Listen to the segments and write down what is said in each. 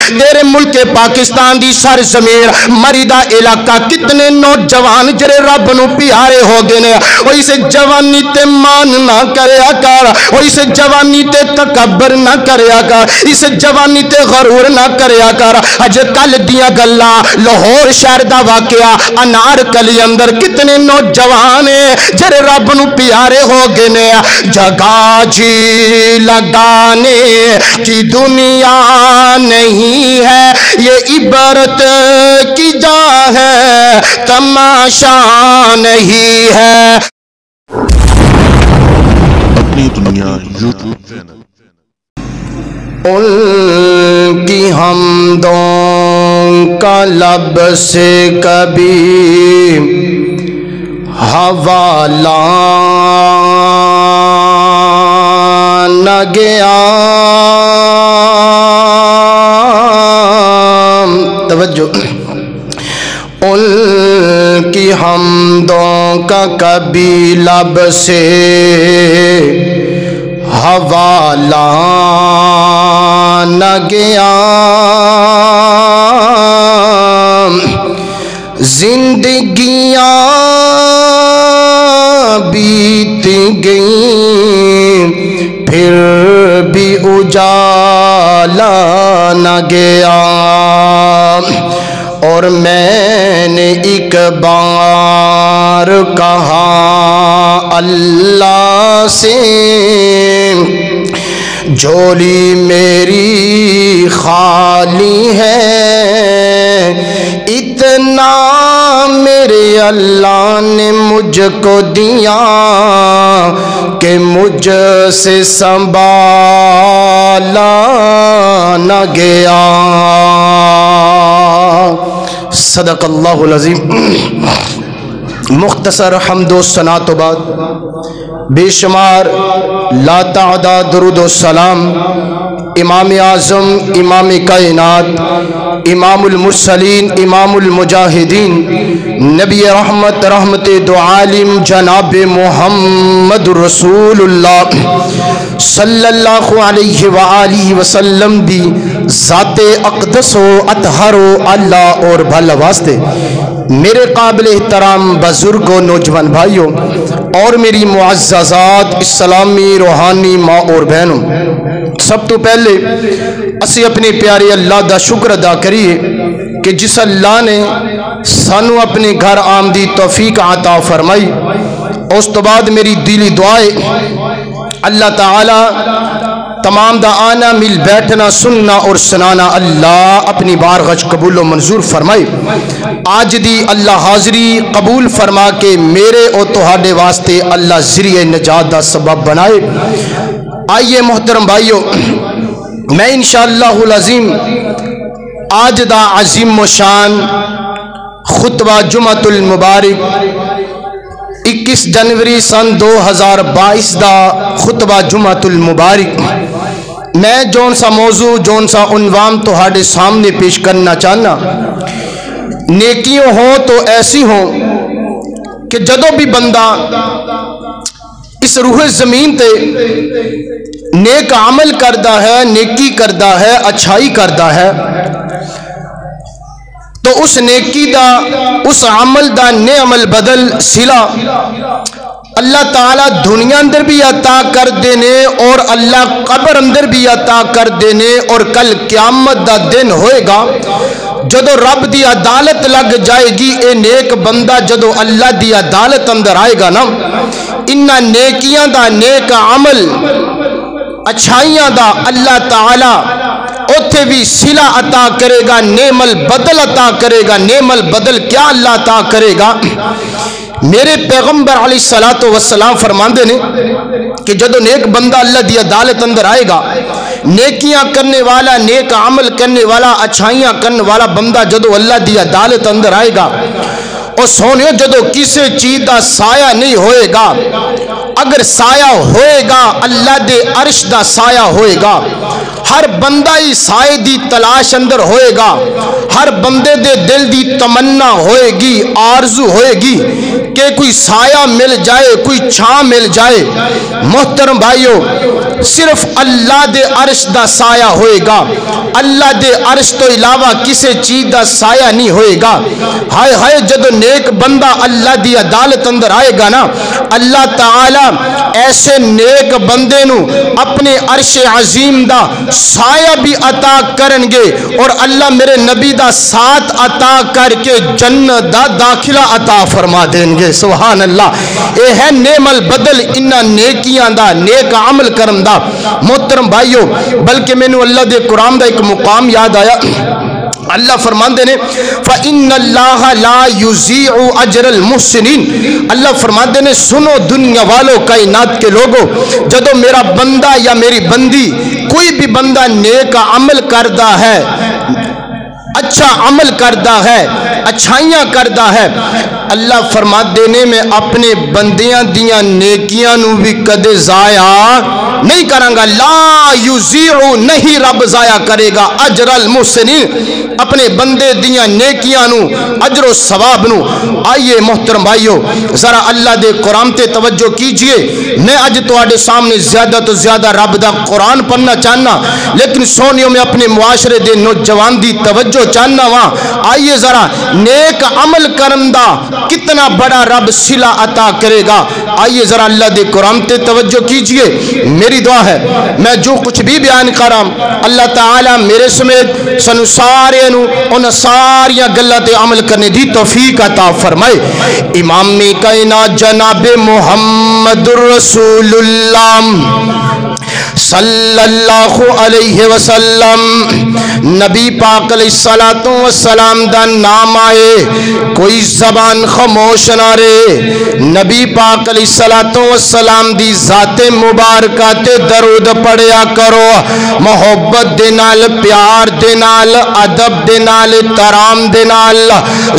تیرے ملک پاکستان دی سر زمین مریدہ علاقہ کتنے نوجوان جڑے رب نو پیارے ہو گئے نے وہ اسے جوانی تے مان نہ کریا کر وہ اسے جوانی تے تکبر نہ کریا کر اسے جوانی تے غرور نہ کریا کر اج کل دیاں گلاں لاہور شہر دا واقعہ انار کلی اندر کتنے نوجوان جڑے رب نو پیارے ہو گئے نے جگہ جی لگانے کی دنیا نہیں ہے یہ عبرت کی جا ہے تماشا نہیں ہے۔ اپنی دنیا یوٹیوب چینل ان کی حمدوں کا لب سے کبھی حوالہ نہ گیا، توجہ، ان کی حمدوں کا کبھی لب سے حوالہ نہ گیا، زندگیاں بیت گئیں پھر بھی اجالا نہ گیا، اور میں نے ایک بار کہا اللہ سے جھولی میری خالی ہے، اتنا میرے اللہ نے مجھ کو دیا کہ مجھ سے سنبھالا نہ گیا۔ صدق اللہ العظیم۔ مختصر حمد و ثنا تو بعد بے شمار لا تعداد درود و سلام امام اعظم امام کائنات امام المرسلین امام المجاہدین نبی رحمت رحمت دو عالم جناب محمد رسول اللہ صلی اللہ علیہ وآلہ وسلم دی ذات اقدس و اطہر و اللہ اور بھلا واسطے میرے قابل احترام بزرگوں نوجوان بھائیوں اور میری معززات اسلامی روحانی ماں اور بہنوں، سب تو پہلے اسی اپنے پیارے اللہ دا شکر ادا کریے کہ جس اللہ نے سانو اپنے گھر آمدی توفیق عطا فرمائی۔ اس تو بعد میری دلی دعائے اللہ تعالی تمام دا آنا مل بیٹھنا سننا اور سنانا اللہ اپنی بارگاہ قبول و منظور فرمائے۔ آج دی اللہ حاضری قبول فرما کے میرے اور تہاڈے واسطے اللہ ذریعہ نجات دا سبب بنائے۔ آئیے محترم بھائیو، میں انشاءاللہ العظیم آج دا عظیم و شان خطبہ جمعۃ المبارک 21 جنوری سن 2022 دا خطبہ جمعۃ المبارک میں جون سا موضوع جون سا عنوان تہاڈے سامنے پیش کرنا چاہنا، نیکیوں ہوں تو ایسی ہوں کہ جدو بھی بندہ اس روح زمین تے نیک عمل کردہ ہے، نیکی کردہ ہے، اچھائی کردہ ہے، تو اس نیکی دا اس عمل دا نعمل بدل صلہ اللہ تعالیٰ دنیا اندر بھی عطا کر دینے اور اللہ قبر اندر بھی عطا کر دینے، اور کل قیامت دا دن ہوئے گا جدو رب دی عدالت لگ جائے گی، اے نیک بندہ جدو اللہ دی عدالت اندر آئے گا نا، انہاں نیکیاں دا نیک عمل اچھائیاں دا اللہ تعالیٰ اوتھے بھی صلہ عطا کرے گا، نعم البدل عطا کرے گا۔ نعم البدل کیا اللہ عطا کرے گا؟ میرے پیغمبر علیہ السلام فرماندے نے کہ جدو نیک بندہ اللہ دی عدالت اندر آئے گا، نیکیاں کرنے والا، نیک عمل کرنے والا، اچھائیاں کرنے والا بندہ جدو اللہ دی عدالت اندر آئے گا، اور سونیو جدو کسی چیز دا سایہ نہیں ہوئے گا، اگر سایہ ہوئے گا اللہ دے عرش دا سایہ ہوئے گا، ہر بندہ ہی سائے دی تلاش اندر ہوئے گا، ہر بندے دے دل دی تمنا ہوئے گی، آرزو ہوئے گی کہ کوئی سایہ مل جائے، کوئی چھاں مل جائے۔ محترم بھائیو، صرف اللہ دے عرش دا سایہ ہوئے گا، اللہ دے عرش تو علاوہ کسے چیز دا سایہ نہیں ہوئے گا۔ ہائے ہائے جدو نیک بندہ اللہ دی عدالت اندر آئے گا نا، اللہ تعالی ایسے نیک بندے نو اپنے عرش عظیم دا سایہ بھی عطا کرن گے، اور اللہ میرے نبی دا ساتھ عطا کر کے جنت دا داخلہ عطا فرما دیں گے۔ سبحان اللہ، اے ہے نعم البدل انہاں نیکیاں دا، نیک عمل کرن دا۔ محترم بھائیو، بلکہ میں نے اللہ دے قرآن دا ایک مقام یاد آیا، اللہ فرماندے نے فَإِنَّ اللَّهَ لَا يُضِيعُ أَجْرَ الْمُحْسِنِينَ۔ اللہ فرماندے نے سنو دنیا والوں، کائنات کے لوگوں، جدو میرا بندہ یا میری بندی کوئی بھی بندہ نیک عمل کردہ ہے، اچھا عمل کردہ ہے، اچھائیاں کردہ ہے، اللہ فرما دینے میں اپنے بندیاں دیاں نیکیاں نو بھی کدے ضائع نہیں کروں گا۔ لا یضیع، نہیں رب ضائع کرے گا اجر المحسنین، اپنے بندے دیاں نیکیاں نو، اجر و ثواب نو۔ آئیے محترم بھائیو، ذرا اللہ دے قرآن تے توجہ کیجئے۔ میں اج تواڈے سامنے زیادہ تو زیادہ رب دا قرآن پڑھنا چاہنا، لیکن سونیوں میں اپنے معاشرے دے نوجوان دی توجہ چاہنا وہاں۔ آئیے ذرا نیک عمل کرندہ کتنا بڑا رب صلہ عطا کرے گا۔ آئیے ذرا اللہ دے قرآن تے توجہ کیجئے۔ میری دعا ہے میں جو کچھ بھی بیان کرام، اللہ تعالیٰ میرے سمیت سنو سارے نو ان ساریاں گلہ تے عمل کرنے دی توفیق عطا فرمائے۔ امام کائنات جناب محمد الرسول اللہ صلی اللہ علیہ وسلم، نبی پاک علیہ السلام دا نام آئے کوئی زبان خاموش نہ رہے۔ نبی پاک علیہ السلام دی ذات مبارکہ تے درود پڑھیا کرو، محبت دے نال، پیار دے نال، ادب دے نال، ترام دے نال،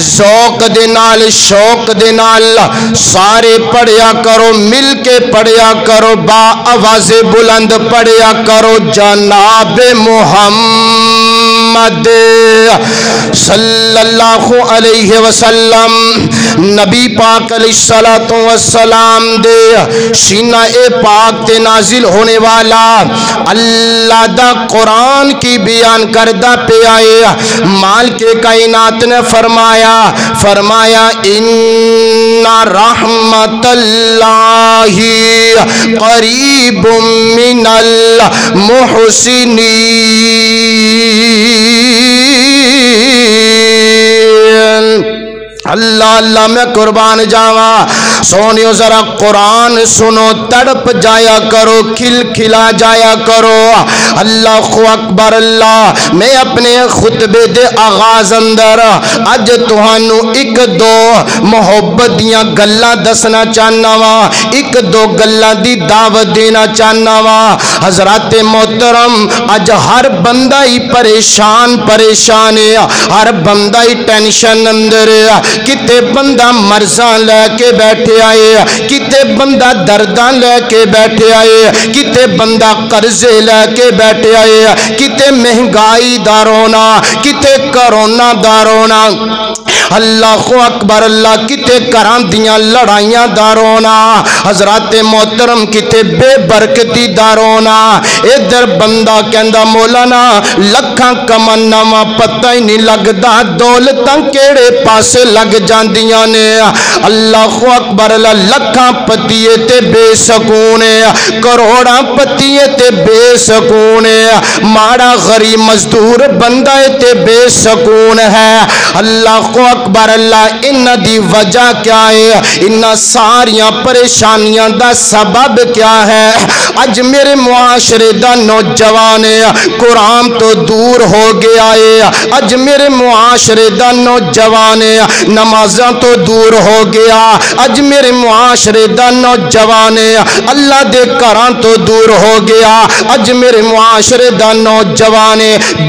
ذوق دے نال، شوق دے نال سارے پڑھیا کرو، مل کے پڑھیا کرو، با آواز بلند پڑھیا کرو جناب محمد صلی اللہ علیہ وسلم۔ نبی پاک علیہ السلام دے سینہ پاک تے نازل ہونے والا اللہ دا قرآن کی بیان کردہ پہ آئے۔ مالک کائنات نے فرمایا ان رحمت اللہ قریب من المحسنین۔ اللہ اللہ میں قربان جاواں، سونیو ذرا قرآن سنو، تڑپ جایا کرو، کھل کھلا جایا کرو۔ اللہ اکبر اللہ۔ میں اپنے خطبے دے آغاز اندر اج تہانوں ایک دو محبت دیاں گلاں دسنا چاہنا وا، ایک دو گلاں دی دعوت دینا چاہنا وا۔ حضرات محترم، اج ہر بندہ ہی پریشان ہے، ہر بندہ ہی ٹینشن اندر ہے۔ کتے بندہ مرضاں لے کے بیٹھے آئے، کتے بندہ درداں لے کے بیٹھے آئے، کتے بندہ قرضے لے کے بیٹھے آئے، کتے مہنگائی دا رونا، کتے کرونا دا رونا۔ اللہ اکبر اللہ، کتے کران دیاں لڑائیاں دا رونا۔ حضرات محترم، کتے بے برکتی دا رونا۔ ادھر بندہ کہندا مولانا لکھاں کمانا وا، پتہ ہی نہیں لگدا دولتاں کیڑے پاسے لگ جاندیاں نے۔ اللہ اکبر اللہ، لکھاں پتیے تے بے سکون، کروڑاں پتیے تے بے سکون، ماڑا غریب مزدور بندہ تے بے سکون ہے۔ اللہ اکبر اللہ، ان دی وجہ کیا ہے؟ ان ساریاں پریشانیاں دا سبب کیا ہے؟ اج میرے معاشرے دا نوجوان قرآن تو دور ہو گیا ہے، اج میرے معاشرے دا نوجوان نمازاں تو دور ہو گیا، اج میرے معاشرے دا نوجوان اللہ دے گھراں تو دور ہو گیا، اج میرے معاشرے دا نوجوان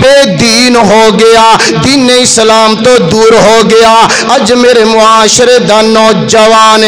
بے دین ہو گیا، دین اسلام تو دور ہو گیا۔ اج میرے معاشرے دا نوجوان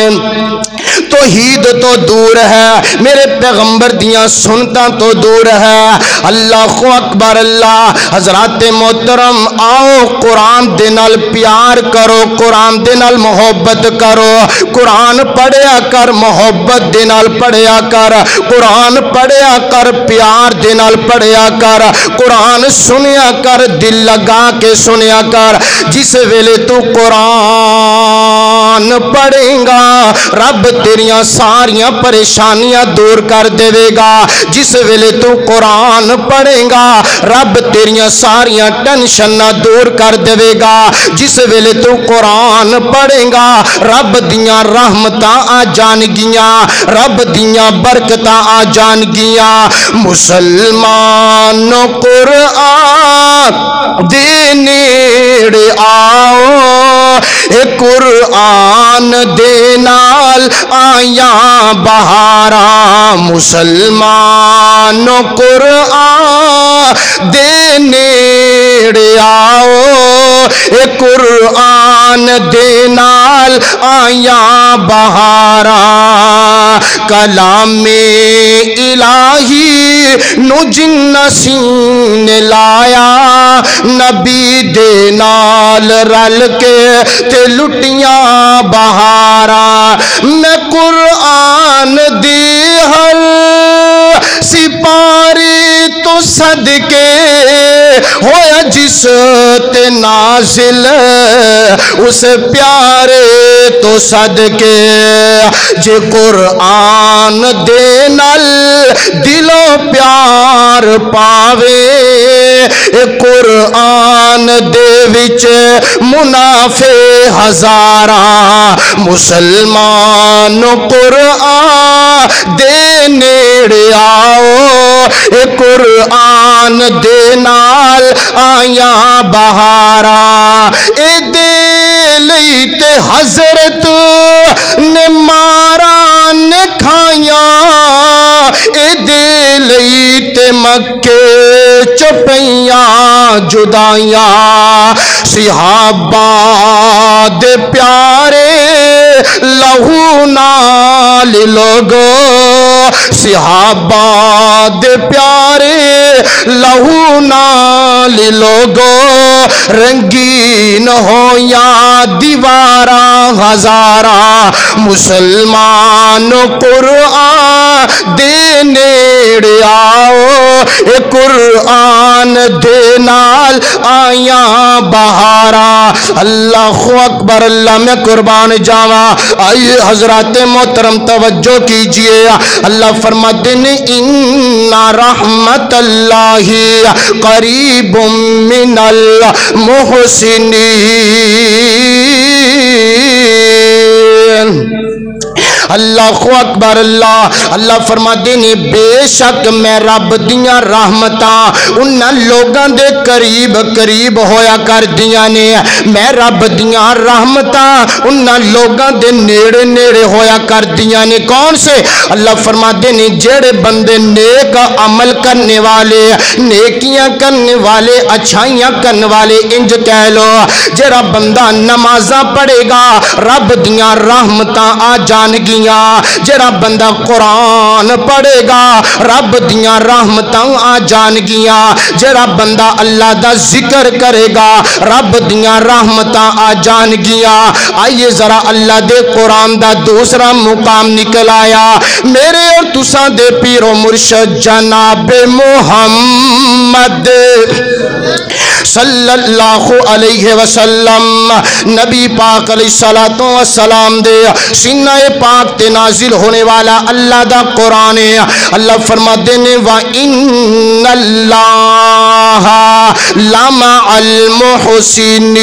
توحید تو دور ہے، میرے پیغمبر دیاں سنتاں تو دور ہے۔ اللہ اکبر اللہ۔ حضرات محترم آؤ قرآن دے نال پیار کرو، قرآن دے نال محبت کرو، قرآن پڑھیا کر، محبت دے نال پڑھیا کر، قرآن پڑھیا کر، پیار دے نال پڑھیا کر، قرآن سنیا کر، دل لگا کے سنیا کر۔ جس ویلے تو قرآن پڑھیں گا رب تیریاں ساریاں پریشانیاں دور کر دے گا۔ جس ویلے تو قرآن پڑھیں گا رب تیریاں ساریاں ٹینشناں دور کر دے گا۔ جس ویلے تو قرآن پڑھیں گا رب دیاں رحمتاں آ جان گیاں، رب دیاں برکتاں آ جان گیاں۔ مسلمانوں قرآن دے نیڑے آؤ، اے قرآن دے نال آیاں بہاراں۔ مسلمانوں قرآن دے نیڑے آؤ، اے قرآن دے نال آیاں بہاراں۔ کلام الہی نو جن سینے لایا، نبی دے نال رل کے تے لٹیاں بہاراں۔ میں قرآن دی ہر سپاری تو صدقے ہویا جس تے نازل اس پیارے تو صدقے۔ جے قرآن دے نال دلو پیار پاوے، اے قرآن دے وچ منافع ہزاراں۔ مسلمانوں قرآن دے نیڑے آؤ، اے قرآن دے نال آیاں بہاراں۔ اے دے لئی تے حضرت نے ماراں نے کھائیاں، اے دے لئی تے مکے چپیاں جدائیاں۔ صحابہ دے پیارے لہو نال لوگو، صحابہ دے پیارے لہو نال لوگو، رنگین ہو یا دیواراں ہزاراں۔ مسلمانوں قرآن دے نیڑے آؤ، اے قرآن دے نال آیاں بہاراں۔ اللہ اکبر اللہ۔ میں قربان جاواں، آئیے حضرات محترم توجہ کیجئے۔ اللہ فرماتے ہیں ان رحمت اللہ قریب من المحسنین۔ اللہ اکبر اللہ۔ اللہ فرماتے ہیں بے شک میں رب دیاں رحمتاں انہاں لوگاں دے قریب قریب ہویا کر دیاں نے۔ میں رب دیاں رحمتاں انہاں لوگاں دے نیڑے نیڑے ہویا کر دیاں نے۔ کون سے؟ اللہ فرماتے ہیں جڑے بندے نیک عمل کرنے والے، نیکیاں کرنے والے، اچھائیاں کرنے والے، انج کہہ لو جڑا بندہ نمازاں پڑھے گا رب دیاں رحمتاں آ جان گی۔ جڑا بندہ قرآن پڑھے گا رب دیاں رحمتاں آ جان گیاں۔ جڑا بندہ اللہ دا ذکر کرے گا رب دیاں رحمتاں آ جان گیاں۔ آئیے ذرا اللہ دے قرآن دا دوسرا مقام نکل آیا۔ میرے اور تساں دے پیر و مرشد جناب محمد صلی اللہ علیہ وسلم، نبی پاک علیہ السلام دے سینہ پاک تے نازل ہونے والا اللہ دا قرآن ہے۔ اللہ فرماتے ہیں وَإِنَّ اللَّهَ لَمَعَ الْمُحْسِنِينَ۔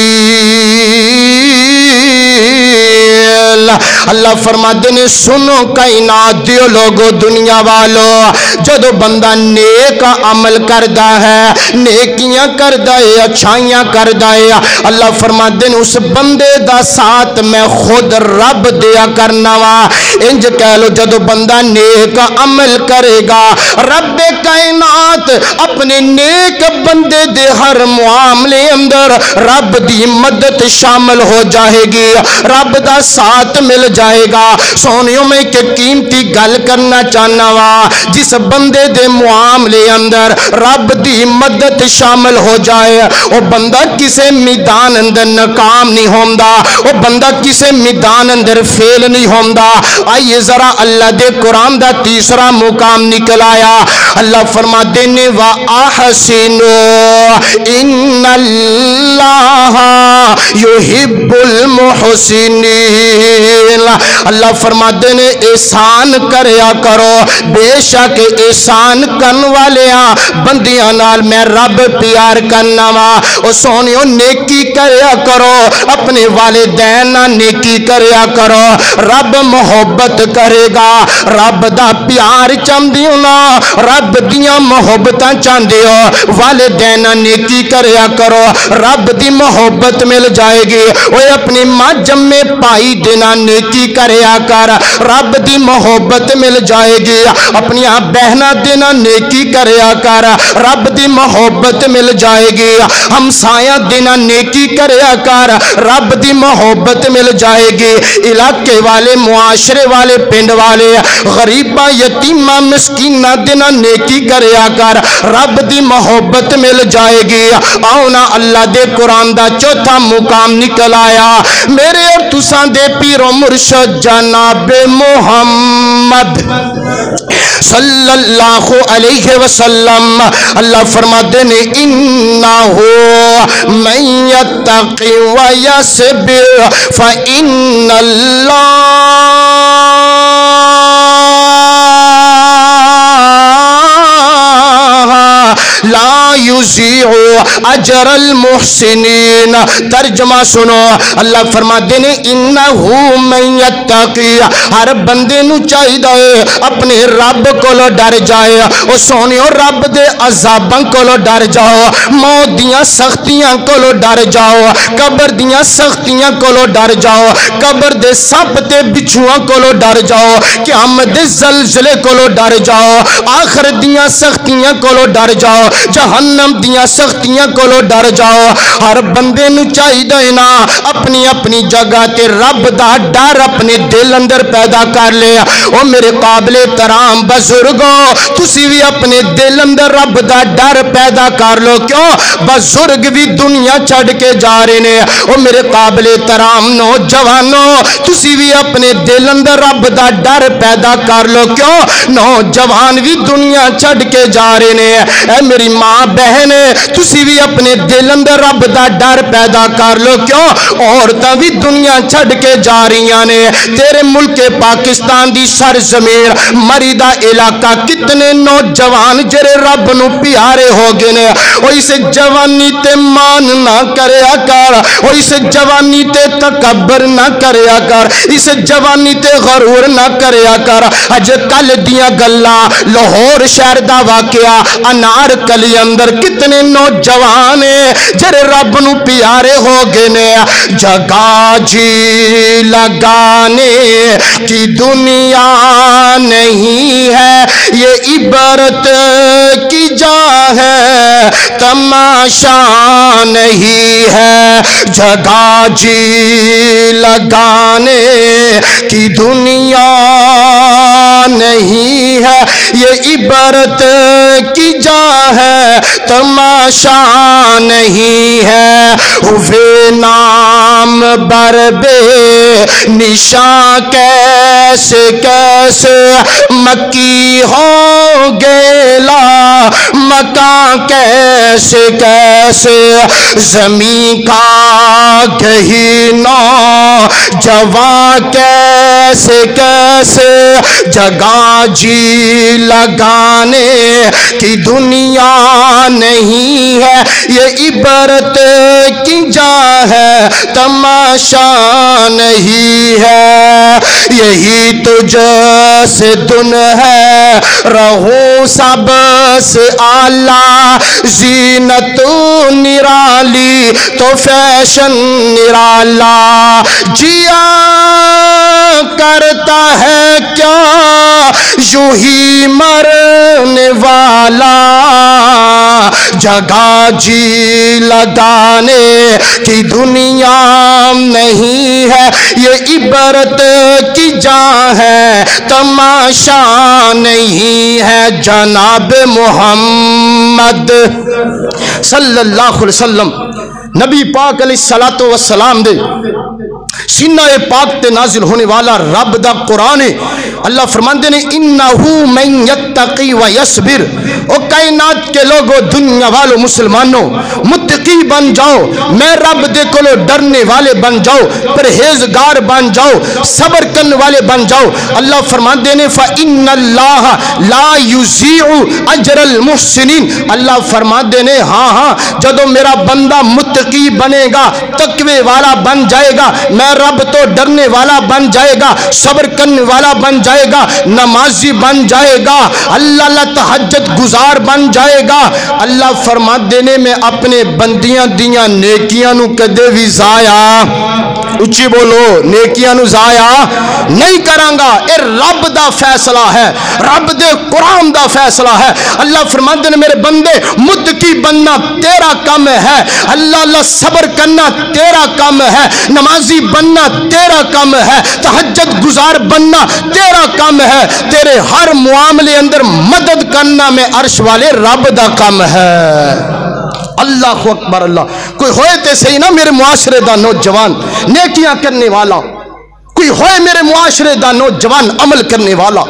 اللہ فرماتے ہیں سنو کائنات دیو لوگو دنیا والو، جدو بندہ نیک عمل کردہ ہے، نیکیاں کردہ ہے، اچھائیاں کردہ ہے، اللہ فرماتے ہیں اس بندے دا ساتھ میں خود رب دیا کرنا وا۔ انج کہہ لو جدو بندہ نیک عمل کرے گا رب کائنات اپنے نیک بندے دے ہر معاملے اندر رب دی مدد شامل ہو جائے گی، رب دا ساتھ مل جائے گا۔ سونیوں میں کہ قیمتی گل کرنا چاہنا وا، جس بندے دے معاملے اندر رب دی مدد شامل ہو جائے وہ بندہ کسے میدان اندر ناکام نہیں ہوندا، وہ بندہ کسے میدان اندر فیل نہیں ہوندا۔ آئیے ذرا اللہ دے قرآن دا تیسرا مقام نکل آیا۔ اللہ فرما دینے وَأَحْسِنُوا إِنَّ اللَّهَ يُحِبُّ الْمُحْسِنِينَ۔ اللہ فرما دینے احسان کریا کرو، بے شک احسان کرن والیاں بندیاں نال میں رب پیار کرنا وا۔ او سونیو نیکی کریا کرو، اپنے والدین نال نیکی کریا کرو، رب محبت کرے گا۔ رب دا پیار چاہندے ہو نا، رب دیاں محبتاں چاہندے ہو، والدین نال نیکی کریا کرو، رب دی محبت مل جائے گی۔ اوے اپنی ماں جمے پائی دینا نیکی کریا کر، رب دی محبت مل جائے گی۔ اپنی بہنا دینا نیکی کریا کر، رب دی محبت مل جائے گی۔ ہمسایہ دینا نیکی کریا کر، رب دی محبت مل جائے گی۔ علاقے والے، معاشرے والے، پنڈ والے، غریباں، یتیماں، مسکیناں دینا نیکی کریا کر، رب دی محبت مل جائے گی۔ آؤ نا اللہ دے قرآن دا چوتھا مقام نکل آیا۔ میرے اور تساں دے پیر و مرشد جناب محمد صلی اللہ علیہ وسلم اللہ فرماتے ہیں انہو من یتقی و یصبر فإن اللہ لا یضیع اجر المحسنین۔ ترجمہ سنو، اللہ فرماتے ہیں انہو من یتقی، ہر بندے نو چاہیے اپنے رب کولو ڈر جائے۔ او سونیو رب دے عذاباں کولو ڈر جاؤ، موت دیاں سختیاں کولو ڈر جاؤ، قبر دیاں سختیاں کولو ڈر جاؤ، قبر دے سپ تے بچھواں کولو ڈر جاؤ، قیامت دے زلزلے کولو ڈر جاؤ، آخر دیاں سختیاں کولو ڈر جاؤ، جہنم دیاں سختیاں کولو ڈر جاؤ۔ ہر بندے نو چاہیے نا اپنی اپنی جگہ تے رب دا ڈر اپنے دل اندر پیدا کر لے۔ او میرے قابل کرام بزرگوں، تسی بھی اپنے دل اندر رب دا ڈر پیدا کر لو۔ کیوں؟ بزرگ بھی دنیا چھڑ کے جا رہے نے۔ او میرے قابل کرام نوجوانوں، تسی بھی اپنے دل اندر رب دا ڈر پیدا کر لو۔ کیوں؟ نوجوان بھی دنیا چھڑ کے جا رہے نے۔ اے میری ماں بہن، تسی بھی اپنے دل اندر رب دا ڈر پیدا کر لو۔ کیوں؟ عورتاں بھی دنیا چھڑ کے جا رہی نے۔ تیرے ملک پاکستان دی سرزمین مری دا علاقہ کتنے نوجوان جڑے رب نو پیارے ہو گئے نے۔ او اس جوانی تے مان نہ کریا کر، او اس جوانی تے تکبر نہ کریا کر، اس جوانی تے غرور نہ کریا کر۔ اج کل دیاں گلاں، لاہور شہر دا واقعہ، انار کلی اندر کتنے نوجوان جڑے رب نو پیارے ہو گئے نے۔ جگہ جی لگانے کی دنیا نہیں ہے، یہ عبرت کی جا ہے، تماشا نہیں ہے۔ جگہ جی لگانے کی دنیا نہیں ہے، یہ عبرت کی جا ہے، تماشا نہیں ہے۔ ہوئے نام بر بے نشان کیسے کیسے مکی ہو گیلا مکان کیسے کیسے زمین کا گہینہ جوان کیسے کیسے جگہ جی لگانے کی دنیا نہیں ہے، یہ عبرت کی جا ہے، تماشا نہیں ہے۔ یہی تجھ سے دن ہے رہوں سب سے اعلیٰ، زینت نرالی والی تو فیشن نرالا جیا کرتا ہے کیا یوں ہی مرنے والا جگہ جی لگانے کی دنیا نہیں ہے یہ عبرت کی جان ہے تماشا نہیں ہے جناب محمد صلی اللہ علیہ وسلم نبی پاک علیہ السلام دے سینہ پاک تے نازل ہونے والا رب دا قرآن ہے اللہ فرماندے نے انہو من یتقی و یصبر او کائنات کے لوگوں دنیا والوں مسلمانوں متقی بن جاؤ میں رب دے کولو ڈرنے والے بن جاؤ پرہیزگار بن جاؤ صبر کرنے والے بن جاؤ اللہ فرماندے نے فإن اللہ لا یضیع اجر المحسنین اللہ فرماندے نے ہاں جدو میرا بندہ متقی بنے گا تقوی والا بن جائے گا میں رب تو ڈرنے والا بن جائے گا صبر کرنے والا بن جائے گا نمازی بن جائے گا اللہ تہجد گزار بن جائے گا اللہ فرما دینے میں اپنے بندیاں دیاں نیکیاں نو کدے بھی ضائع اچھی بولو نیکیاں نو ضائع نہیں کرانگا اے رب دا فیصلہ ہے رب دے قرآن دا فیصلہ ہے اللہ فرما دینے میرے بندے متقی بننا تیرا کام ہے اللہ صبر کرنا تیرا کام ہے نمازی بننا تیرا کام ہے تہجد گزار بننا تیرا کام ہے تیرے ہر معاملے اندر مدد کرنا میں عرش والے رب دا کام ہے اللہ اکبر اللہ کوئی ہوئے تے صحیح نا میرے معاشرے دا نوجوان نیکیاں کرنے والا کوئی ہوئے میرے معاشرے دا نوجوان عمل کرنے والا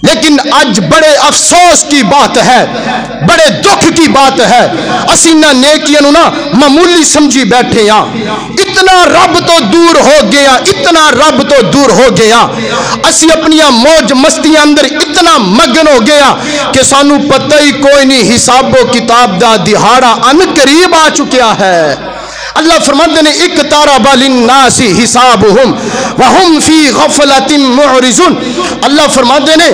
لیکن آج بڑے افسوس کی بات ہے بڑے دکھ کی بات ہے اسی نہ نیکیاں نو نا معمولی سمجھی بیٹھے ہیں اتنا رب تو دور ہو گیا اتنا رب تو دور ہو گیا اسی اپنی موج مستی اندر اتنا مگن ہو گیا کہ سانو پتہ ہی کوئی نہیں حساب و کتاب دا دہاڑا ان قریب آ چکیا ہے اللہ فرماتے نے اقترب للناس حسابهم وهم فی غفلۃ معرضون اللہ فرماتے نے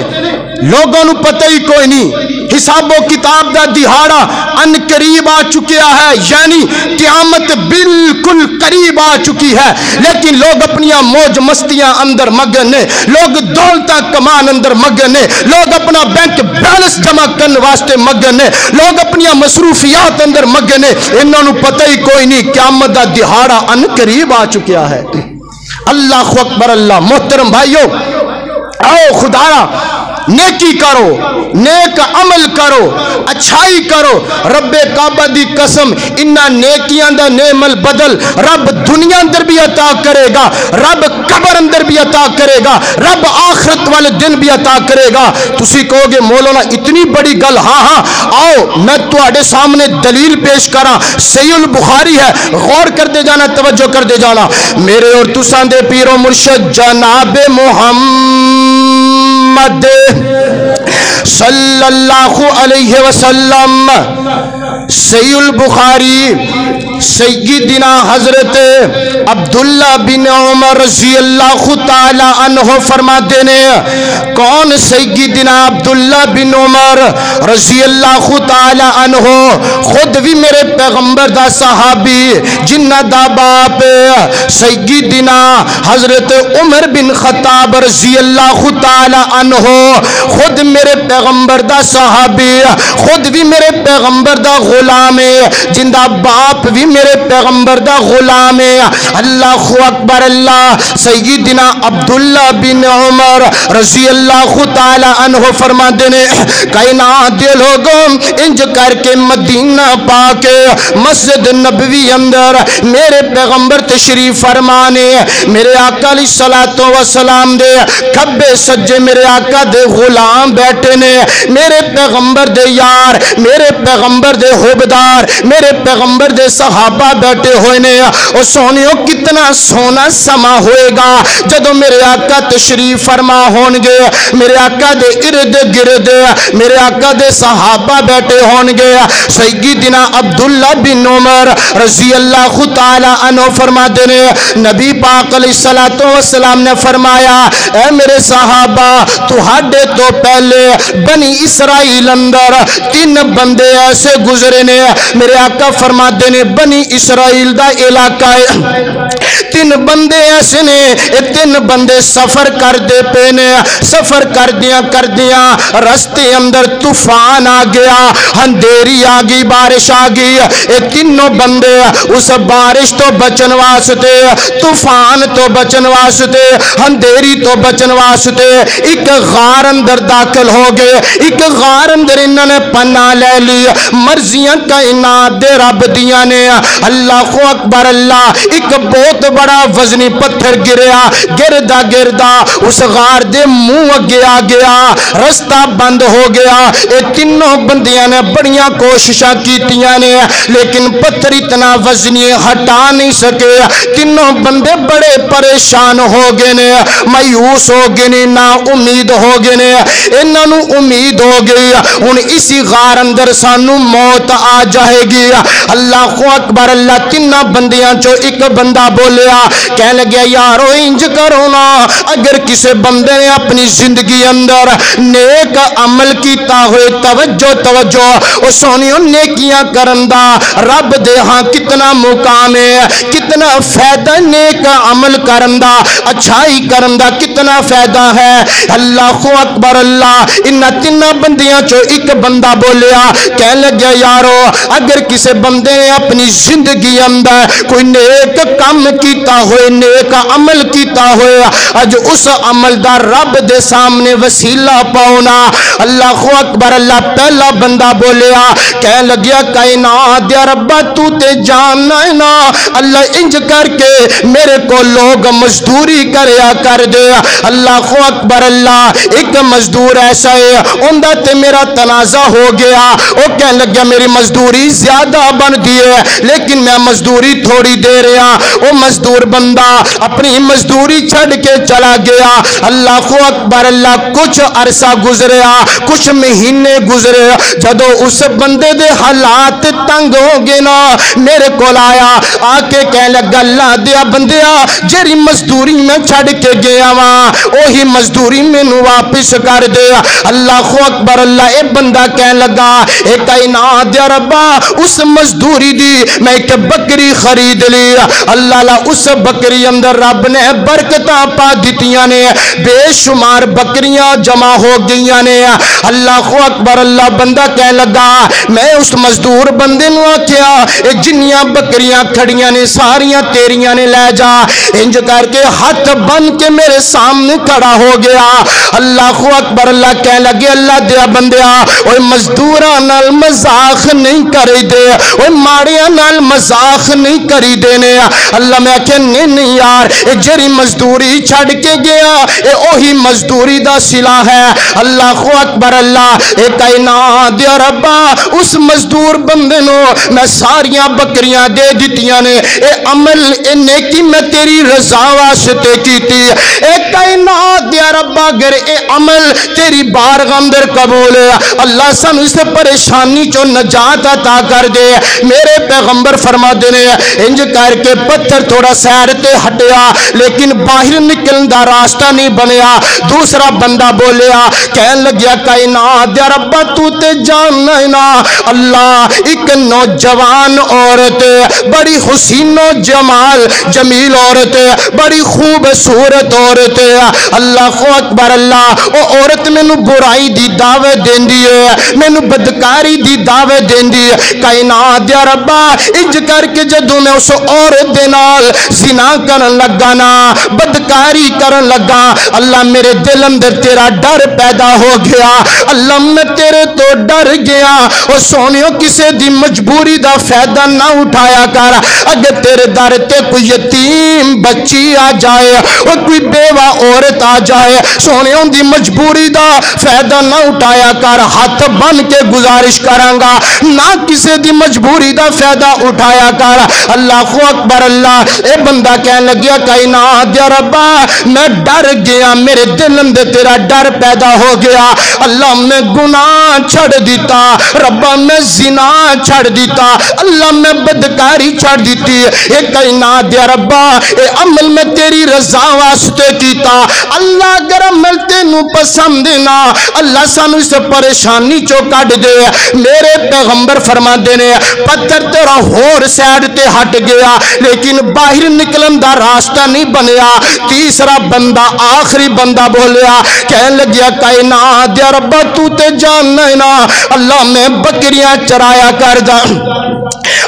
لوگوں نو پتہ ہی کوئی نہیں حساب و کتاب دا دہاڑا ان قریب آ چکیا ہے یعنی قیامت بالکل قریب آ چکی ہے لیکن لوگ اپنی موج مستیاں اندر مگن نے لوگ دولتاں کمان اندر مگن نے لوگ اپنا بینک بیلنس جمع کرنے واسطے مگن نے لوگ اپنی مصروفیات اندر مگن نے انہوں نے پتہ ہی کوئی نہیں قیامت دا دہاڑا ان قریب آ چکیا ہے اللہ اکبر اللہ محترم بھائیو آؤ خدایا نیکی کرو نیک عمل کرو اچھائی کرو رب کعبہ دی قسم انہا نیکیاں دا نعم البدل رب دنیا اندر بھی عطا کرے گا رب قبر اندر بھی عطا کرے گا رب آخرت والے دن بھی عطا کرے گا تسی کہو گے مولانا اتنی بڑی گل ہاں آؤ میں تواڈے سامنے دلیل پیش کراں صحیح البخاری ہے غور کر دے جانا توجہ کر دے جانا میرے اور تساں دے پیر و مرشد جناب محمد صلی اللہ علیہ وسلم صحیح البخاری سیدنا حضرت عبداللہ بن عمر رضی اللہ تعالی عنہ فرماتے ہیں کون سیدنا عبداللہ بن عمر رضی اللہ تعالی عنہ خود بھی میرے پیغمبر دا صحابی جنہ دا باپ سیدنا حضرت عمر بن خطاب رضی اللہ تعالی عنہ خود میرے پیغمبر دا صحابی خود بھی میرے پیغمبر دا غلام ہے جن دا باپ بھی میرے پیغمبر دا غلام ہے اللہ اکبر اللہ سیدنا عبداللہ بن عمر رضی اللہ تعالی عنہ فرما دینے کائنات دے لوگوں انج کر کے مدینہ پاک مسجد نبوی اندر میرے پیغمبر تشریف فرمانے میرے آقا علیہ الصلوۃ والسلام دے کھبے سجے میرے آقا دے غلام بیٹھے نے میرے پیغمبر دے یار میرے پیغمبر دے حبدار میرے پیغمبر دے صحابہ بیٹھے ہوئے نے او سونیوں کتنا سونا سما ہوئے گا جدو میرے آقا تشریف فرما ہون گے میرے آقا دے ارد گرد میرے آقا دے صحابہ بیٹھے ہون گے سیدنا عبداللہ بن عمر رضی اللہ تعالی عنہ فرما دینے نبی پاک علیہ السلام نے فرمایا اے میرے صحابہ تہاڈے تو پہلے بنی اسرائیل اندر 3 بندے ایسے گزرے نے میرے آقا فرما دینے بنی بنی اسرائیل دا علاقہ ہے، تین بندے ایسے نے، تین بندے سفر کر دے پینے، سفر کر دیاں رستے اندر طوفان آ گیا، اندھیری آ گئی، بارش آ گئی، تینوں بندے اس بارش تو بچن واسطے، طوفان تو بچن واسطے، اندھیری تو بچن واسطے ایک غار اندر داخل ہو گئے، ایک غار اندر انہوں نے پناہ لے لی، مرضیاں کائنات دے رب دیاں نے، اللہ اکبر اللہ، ایک بہت بڑا وزنی پتھر گریا، گردا اس غار دے منہ اگے آ گیا، رستہ بند ہو گیا، تینوں بندیاں نے بڑیاں کوششاں کیتیاں نے لیکن پتھر اتنا وزنی ہٹا نہیں سکے، تینوں بندے بڑے پریشان ہو گئے نے، مایوس ہو گئے نے، نا امید ہو گئے نے، انہاں نوں امید ہو گئی ہن اسی غار اندر سانو موت آ جائے گی۔ اللہ اکبر اللہ، تینوں بندیاں چو ایک بندہ بولیا، کہنے لگیا یارو انج کرو نا، اگر کسی بندے نے اپنی زندگی اندر نیک عمل کیتا ہوئے، توجہ او سونیوں نیکیاں کرندا رب دے ہاں کتنا مقام ہے، کتنا فائدہ نیک عمل کرندا، اچھائی کرندا کتنا فائدہ ہے۔ اللہ اکبر اللہ، انہاں تینوں بندیاں چو ایک بندہ بولیا، کہنے لگیا یارو اگر کسی بندے نے اپنی زندگی اندر کوئی نیک کام کیتا ہوئے، نیک عمل کیتا ہوئے، اج اس عمل دا رب دے سامنے وسیلہ پاؤنا۔ اللہ اکبر اللہ، پہلا بندہ بولیا، کہنے لگیا کائنات یا ربا تو تے جاننا ہے نا، اللہ انج کر کے میرے کو لوگ مزدوری کریا کر دے۔ اللہ اکبر اللہ، ایک مزدور ایسا ہے اندہ تے میرا تنازع ہو گیا، وہ کہنے لگیا میری مزدوری زیادہ بن دی ہے لیکن میں مزدوری تھوڑی دے رہا۔ وہ مزدور بندہ اپنی مزدوری چھڑ کے چلا گیا۔ اللہ اکبر اللہ، کچھ عرصہ گزریا، کچھ مہینے گزرے، جدو اس بندے دے حالات تنگ ہو گئے نا، میرے کو آیا آ کے کہنے لگا اللہ دیا بندیا جری مزدوری میں چھڑ کے گیا وہاں وہی مزدوری میں نو واپس کر دے۔ اللہ اکبر اللہ، اے بندہ کہنے لگا اے کائنات یا ربا اس مزدوری دی میں ایک بکری خرید لی۔ اللہ لا، اس بکری اندر رب نے برکتاں پا دیتیاں نے، بے شمار بکریاں جمع ہو گئیاں نے۔ اللہ اکبر اللہ، بندہ کہنے لگا میں اس مزدور بندے نو آکھیا اے جنیاں بکریاں کھڑیاں نے ساریاں تیریاں نے لے جا، انج کر کے ہاتھ بن کے میرے سامنے کھڑا ہو گیا۔ اللہ اکبر اللہ، کہنے لگے اللہ دیا بندیا اوے مزدوراں نال مذاق نہیں کری دے، اوے ماڑیاں نال مذاق نہیں کری دینے۔ اللہ میں آکھیا نہیں یار، اے جری مزدوری چھڑ کے گیا اے اوہی مزدوری دا صلہ ہے۔ اللہ اکبر اللہ، اے کائنات یا ربا اس مزدور بندے نو میں ساریاں بکریاں دے دیتیاں نے، اے عمل اے نیکی میں تیری رضا واسطے کیتی، اے کائنات یا ربا اگر اے عمل تیری بارگاہ اندر قبول ہے اللہ سانو اس پریشانی چو نجات عطا کر دے۔ میرے پیغمبر فرما دینے انج کر کے پتھر تھوڑا سیر تے ہٹیا لیکن باہر نکلن دا راستہ نہیں بنیا۔ دوسرا بندہ بولیا، کہنے لگیا کائنات یا ربا تو تے جاننا ہے نا، اللہ ایک نوجوان عورت بڑی حسین و جمال جمیل عورت، بڑی خوبصورت عورت، اللہ اکبر اللہ، وہ عورت میں نو برائی دی دعوت دیندی ہے، میں نو بدکاری دی دعوت دیندی ہے۔ کائنات یا ربا انج کر کے جدوں میں اس عورت دے نال زنا کرن لگا نا، بدکاری کرن لگا، اللہ میرے دل اندر تیرا ڈر پیدا ہو گیا۔ اللہ میں تیرے تو ڈر گیا، وہ سونیوں کسے دی مجبوری دا فائدہ نہ اٹھایا کر، اگر تیرے در تے کوئی یتیم بچی آ جائے، وہ کوئی بیوہ عورت آ جائے، سونیوں دی مجبوری دا فائدہ نہ اٹھایا کر، ہاتھ بن کے گزارش کرانگا نہ کسے دی مجبوری دا فائدہ اٹھایا کر۔ اللہ اکبر اللہ، اے بندہ کہنے لگیا کائنات یا ربا میں ڈر گیا، میرے دل اندر تیرا ڈر پیدا ہو گیا۔ اللہ میں گناہ چھڑ دیتا، ربا میں زنا چھڑ دیتا، اللہ میں بدکاری چھڑ دیتی، اے کائنات یا ربا اے عمل میں تیری رضا واسطے کی کیتا اللہ اگر عمل تینوں پسند نہ اللہ سانو اس پریشانی چو کٹ دے میرے پیغمبر فرما دینے پتھر تیرا ہور سیڈ تے ہٹ گیا لیکن باہر نکلن دا راستہ نہیں بنیا تیسرا بندہ آخری بندہ بولیا کہن لگیا کائنات یا ربا تو تے جاننا ہے نا اللہ میں بکریاں چرایا کردا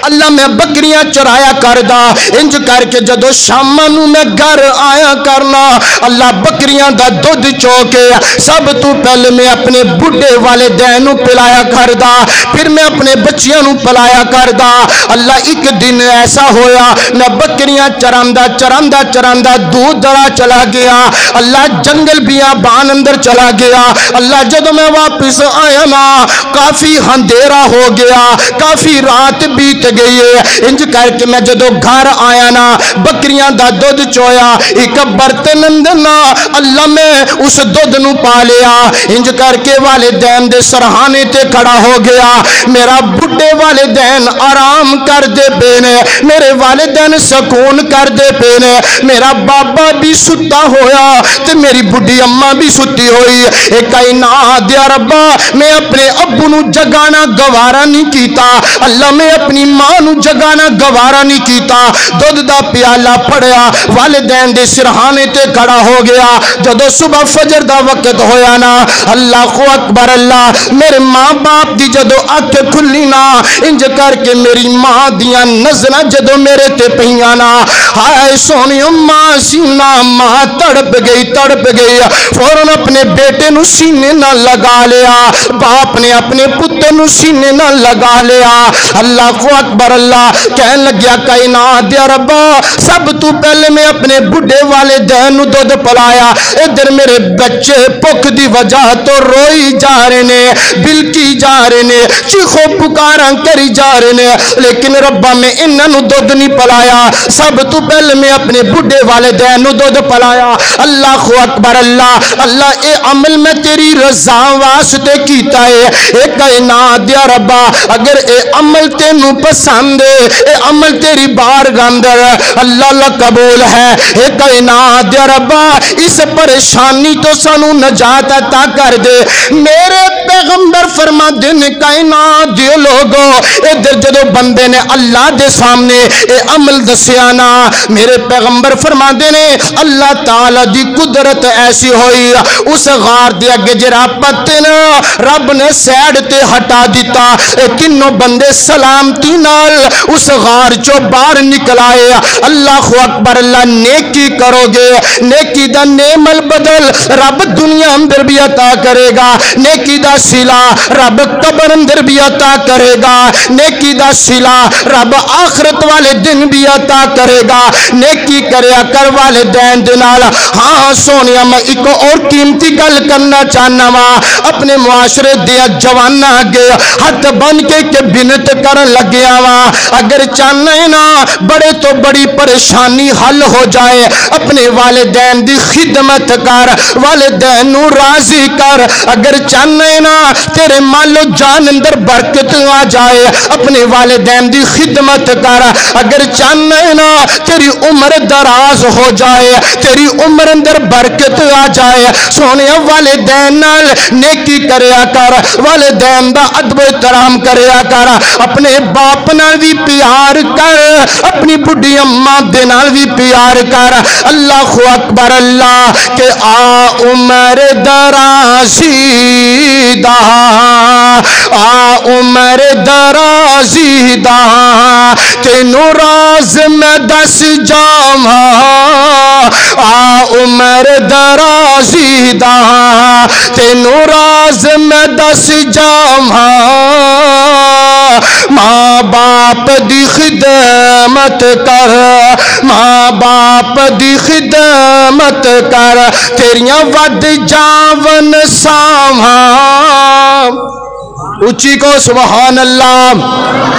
اللہ میں بکریاں چرایا کردا انج کر کے جدو شامانو میں گھر آیا کرنا اللہ بکریاں دا دودھ چوکے سب تو پہلے میں اپنے بڑھے والدین پلایا کردا پھر میں اپنے بچیاں نو پلایا کردا اللہ ایک دن ایسا ہویا میں بکریاں چراندہ دودھ درا چلا گیا اللہ جنگل بیابان اندر چلا گیا اللہ جدو میں واپس آیا نا کافی اندھیرا ہو گیا کافی رات بیت گئی ہے انج کر کے میں جدو گھر آیا نا بکریاں دا دودھ چویا ایک برتن اندر نا اللہ میں اس دودھ نو پا لیا انج کر کے والدین دے سرحانے تے کھڑا ہو گیا میرا بڑھے والدین آرام کر دے پینے میرے والدین سکون کر دے پینے میرا بابا بھی ستا ہویا تے میری بڑھی اماں بھی ستی ہوئی ایک کائنات یا ربا میں اپنے ابو نو جگانا گوارا نہیں کیتا اللہ میں اپنی ماں نو جگانا گوارا نہیں کیتا دودھ دا پیالہ پڑیا والدین دے سرحانے تے کھڑا ہو گیا جدو صبح فجر دا وقت ہویا نا اللہ اکبر اللہ میرے ماں باپ دی جدو اکھ کھلی نا انج کر کے میری ماں دیاں نظرہ جدو میرے تے پہیاں نا ہائے سونی ماں سینہ ماں تڑپ گئی فوراں اپنے بیٹے نو سینے نہ لگا لیا باپ نے اپنے پتر نو سینے نہ لگا لیا اللہ اکبر اللہ کہن لگیا کائنات یا ربا سب تو پہلے میں اپنے بڑھے والدین نو دودھ پلایا ادھر میرے بچے بھوک دی وجہ تو روئی جا رہے نے بلکی جا رہے نے چیخو پکاراں کری جا رہے نے لیکن ربا میں انہاں نو دودھ نہیں پلایا سب تو پہلے میں اپنے بڑھے والدین نو دودھ پلایا اللہ اکبر اللہ اللہ اے عمل میں تیری رضا واسطے کیتا ہے اے کائنات یا ربا اگر اے عمل تینو پسند ہے اے عمل تیری بارگاہ اندر اللہ اللہ قبول ہے اے کائنات یا ربا اس پریشانی تو سانو نجات عطا کر دے میرے پیغمبر فرما دین کائنات دے لوگو ادھر جدو بندے نے اللہ دے سامنے اے عمل دسیا نا میرے پیغمبر فرما دینے اللہ تعالی دی قدرت ایسی ہوئی اس غار دے اگے جرا پتے نا رب نے سیڈ تے ہٹا دیتا اے تینوں بندے سلامتی نال اس غار چو باہر نکل آئے اللہ اکبر اللہ نیکی کرو گے نیکی دا نعم البدل رب دنیا اندر بھی عطا کرے گا نیکی دا صلہ رب قبر اندر بھی عطا کرے گا نیکی دا صلہ رب آخرت والے دن بھی عطا کرے گا نیکی کریا کر والدین دنال ہاں سونیا میں ایک اور قیمتی گل کرنا چاہنا وا اپنے معاشرے دیا جوانا آگے ہاتھ بن کے بنت کرن لگیا وا اگر چاہنا ہے نا بڑے تو بڑی پریشانی حل ہو جائے اپنے والدین دی خدمت کر والدین نو راضی کر اگر چاہنا ہے نا تیرے مال و جان اندر برکت آ جائے اپنے والدین دی خدمت کر اگر چاہنا ہے نا تیری عمر دراز ہو جائے تیری عمر اندر برکت آ جائے سونے والدین نال نیکی کریا کر والدین دا ادب و احترام کریا کر اپنے باپ نال بھی پیار کر اپنی بڑھی اماں دے نال بھی پیار کر اللہ اکبر اللہ کہ آ عمر درازی دا آ عمر درازی دا تینو راز میں دس جاواں آ عمر درازی دا تینو راز میں دس جاواں ماں باپ دی خدمت کر ماں باپ دی خدمت کر تیریاں ود جاون ساواں اچھی کو سبحان اللہ،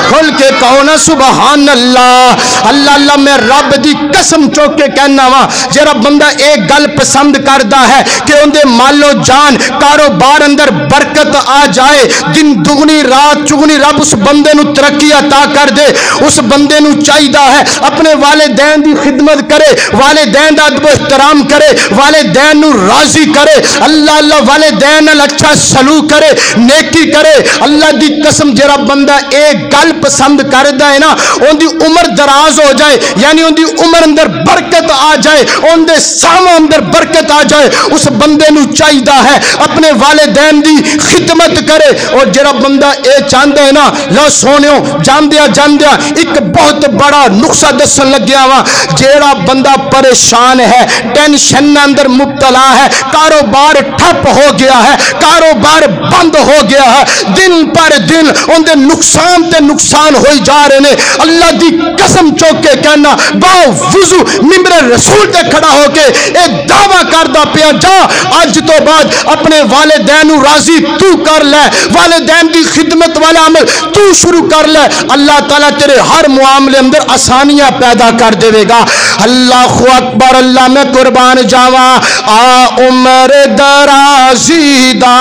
کھل کے کہو نا سبحان اللہ۔ اللہ اللہ میں رب دی قسم چوک کے کہنا وا، جڑا بندہ ایک گل پسند کردا ہے کہ اندے مال و جان کاروبار اندر برکت آ جائے، دن دگنی رات چگنی رب اس بندے نو ترقی عطا کر دے، اس بندے نو چاہیدا ہے اپنے والدین دی خدمت کرے، والدین دا ادب و احترام کرے، والدین نو راضی کرے، اللہ اللہ والدین نال اچھا سلوک کرے، نیکی کرے۔ اللہ دی قسم جڑا بندہ ایک گل پسند کردا ہے نا، اون دی عمر دراز ہو جائے، یعنی اون دی عمر اندر برکت آ جائے، اون دے سامنے اندر برکت آ جائے، اس بندے نو چاہیدا ہے اپنے والدین دی خدمت کرے۔ اور جڑا بندہ اے چاہندا ہے نا، لو سونیو جاندیا جاندیا ایک بہت بڑا نقصہ دسن لگیا وا، جڑا بندہ پریشان ہے، ٹینشن اندر مبتلا ہے، کاروبار ٹھپ ہو گیا ہے، کاروبار بند ہو گیا ہے، دن پر دن ان دے نقصان تے نقصان ہوئی جا رہے نے، اللہ دی قسم چوک کے کہنا با وضو ممبر رسول تے کھڑا ہو کے اے دعویٰ کردہ پیا، جا آج تو بعد اپنے والدین راضی تو کر لے، والدین دی خدمت والا عمل تو شروع کر لے، اللہ تعالیٰ تیرے ہر معاملے اندر آسانیاں پیدا کر دے گا۔ اللہ اکبر، اللہ میں قربان جاواں، آ عمر درازی دا،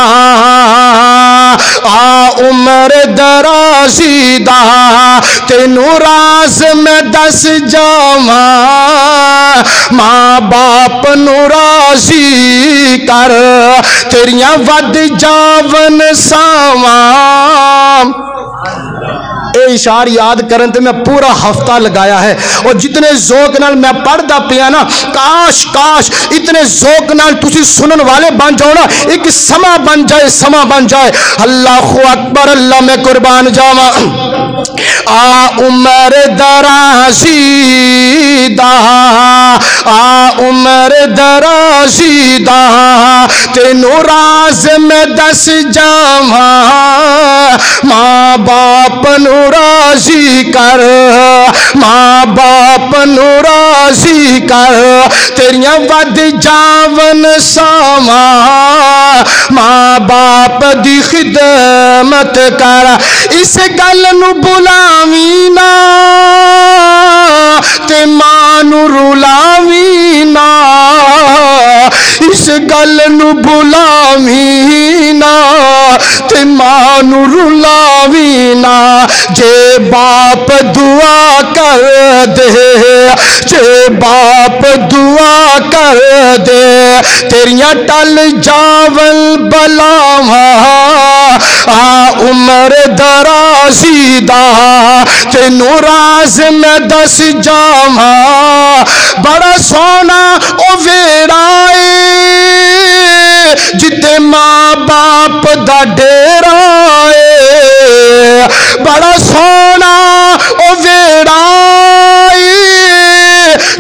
آ عمر درازی دا، تینوں راز میں دس جاواں، ماں باپ نو راضی کر، تیریاں ود جاون ساواں۔ اے اشار یاد کرن تے میں پورا ہفتہ لگایا ہے، اور جتنے ذوق نال میں پڑھدا پیا نا، کاش کاش اتنے ذوق نال تسی سنن والے بن جاؤ نا، ایک سما بن جائے، سما بن جائے۔ اللہ اکبر، اللہ میں قربان جاواں، آ عمر درازی دا، آ عمر درازی دا، تینوں راز میں دس جاواں، ماں باپ نو راضی کر، ماں باپ نو راضی کر، تیریاں ود جاون ساواں، ماں باپ دی خدمت کر، اس گل نو بلاویں نا تے ماں نو رلاویں نا، اس گل نو بلاویں نا تے ماں نو رلاویں نا، جے باپ دعا کر دے، جے باپ دعا کر دے، تیریاں ٹل جاون بلاواں، آ عمر درازی دا، تینوں راز میں دس جاواں، بڑا سونا او ویڑا اے جتے ماں باپ دا ڈیرا اے، بڑا سونا او ویڑا اے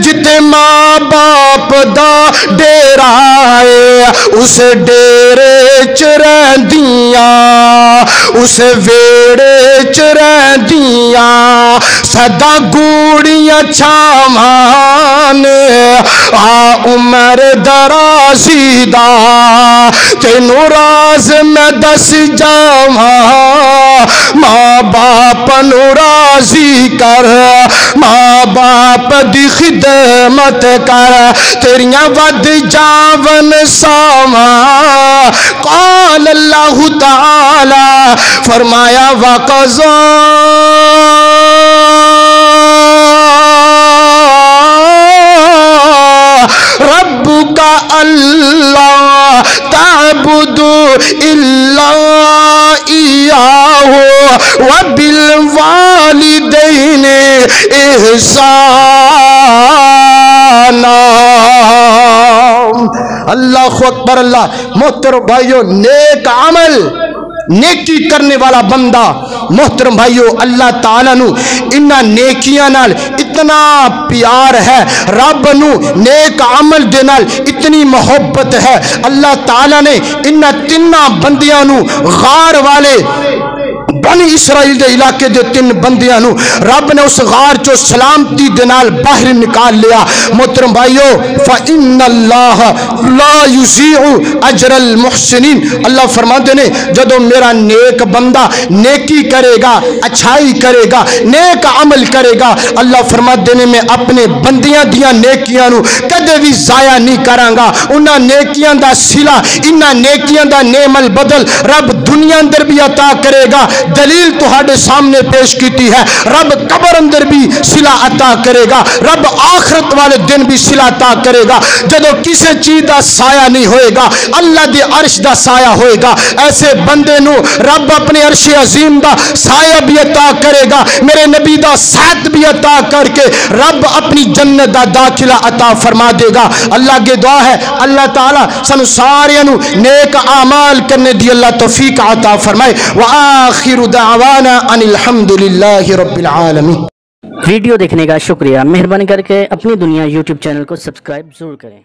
جتے ماں باپ دا ڈیرا اے، اس ڈیرے چ رہندیاں، اس ویڑے چ رہندیاں، سدا گوڑیاں چھاواں نے، آ عمر درازی دا، تینوں راز میں دس جاواں، ماں باپ نو راضی کر، ماں باپ دی خدمت کر، تیریاں ود جاون ساواں۔ قال اللہ تعالی، فرمایا وقضا ربک اللہ تعبدوا الا ایاہ وبالوالدین احسانا۔ اللہ اکبر، اللہ محترم بھائیو، نیک عمل نیکی کرنے والا بندہ محترم بھائیو اللہ تعالیٰ نو انہاں نیکیاں نال اتنا پیار ہے، رب نو نیک عمل دے نال اتنی محبت ہے، اللہ تعالیٰ نے انہاں تیناں بندیاں نو غار والے بنی اسرائیل دے علاقے دے 3 بندیاں نو رب نے اس غار چو سلامتی دے نال باہر نکال لیا۔ محترم بھائیو فَإِنَّ اللَّهَ لَا يُضِيعُ أَجْرَ الْمُحْسِنِينَ، اللہ فرماتے نے جدو میرا نیک بندہ نیکی کرے گا، اچھائی کرے گا، نیک عمل کرے گا، اللہ فرماتے نے میں اپنے بندیاں دیاں نیکیاں نو کدے بھی ضائع نہیں کراں گا۔ انہاں نیکیاں دا صلہ، انہاں نیکیاں دا نعم البدل رب دنیا اندر بھی عطا کرے گا۔ دلیل تہاڈے سامنے پیش کیتی ہے، رب قبر اندر بھی صلہ عطا کرے گا، رب آخرت والے دن بھی صلہ عطا کرے گا۔ جدو کسی چیز دا سایہ نہیں ہوئے گا، اللہ دے عرش دا سایہ ہوئے گا، ایسے بندے نو رب اپنے عرش عظیم دا سایہ بھی عطا کرے گا، میرے نبی دا ساتھ بھی عطا کر کے رب اپنی جنت دا داخلہ عطا فرما دے گا۔ اللہ کے دعا ہے اللہ تعالیٰ سانو سارے نو نیک اعمال کرنے دی اللہ توفیق عطا فرمائے۔ وآخر دعوانا ان الحمدللہ رب العالمین۔ ویڈیو دیکھنے کا شکریہ، مہربانی کر کے اپنی دنیا یوٹیوب چینل کو سبسکرائب ضرور کریں۔